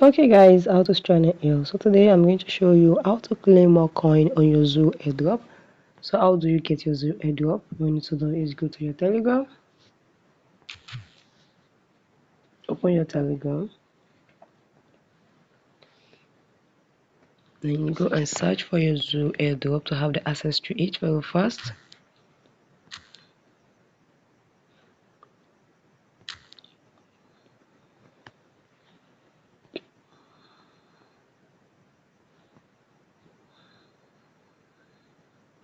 Okay guys, how to channel here. So today I'm going to show you how to claim more coin on your Zoo Airdrop. So how do you get your Zoo Airdrop? What you need to do is go to your Telegram, open your Telegram, then you go and search for your Zoo Airdrop to have the access to it very fast.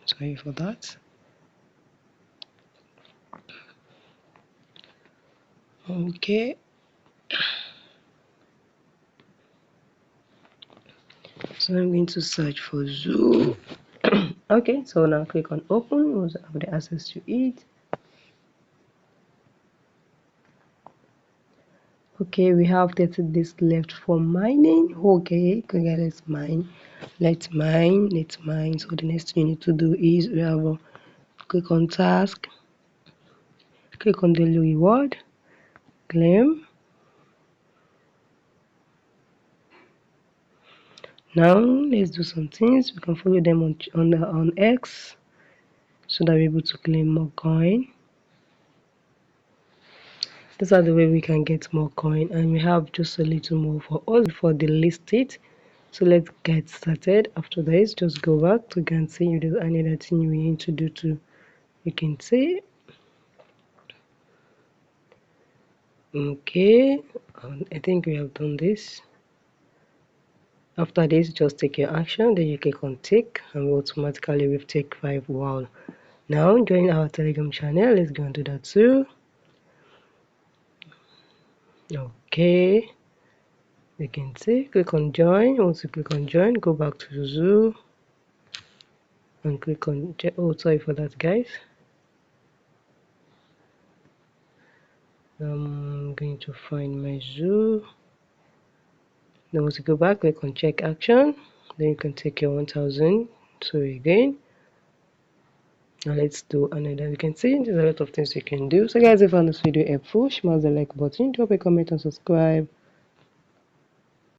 Sorry for that. Okay, so I'm going to search for Zoo. Okay, so now click on open. We'll have the access to it. Okay, we have 30 days left for mining. Okay, let's mine. Let's mine. So the next thing you need to do is we have a click on task, click on daily reward, claim. Now let's do some things. We can follow them on X so that we're able to claim more coin. These are the way we can get more coin, and we have just a little more for us before they list it. So let's get started. After this, just go back to go and see if there's any other thing we need to do to, you can see. Okay, I think we have done this. After this, just take your action, then you click on tick, and we automatically will take 5 wow. Now join our Telegram channel. Let's go and do that too. Okay, you can see, click on join. Once you click on join, go back to Zoo and click on, oh sorry for that guys. I'm going to find my Zoo. Then once you go back, click on check action, then you can take your 1000. So again, now let's do another. You can see there's a lot of things you can do. So guys, if you found this video helpful, smash the like button, drop a comment and subscribe.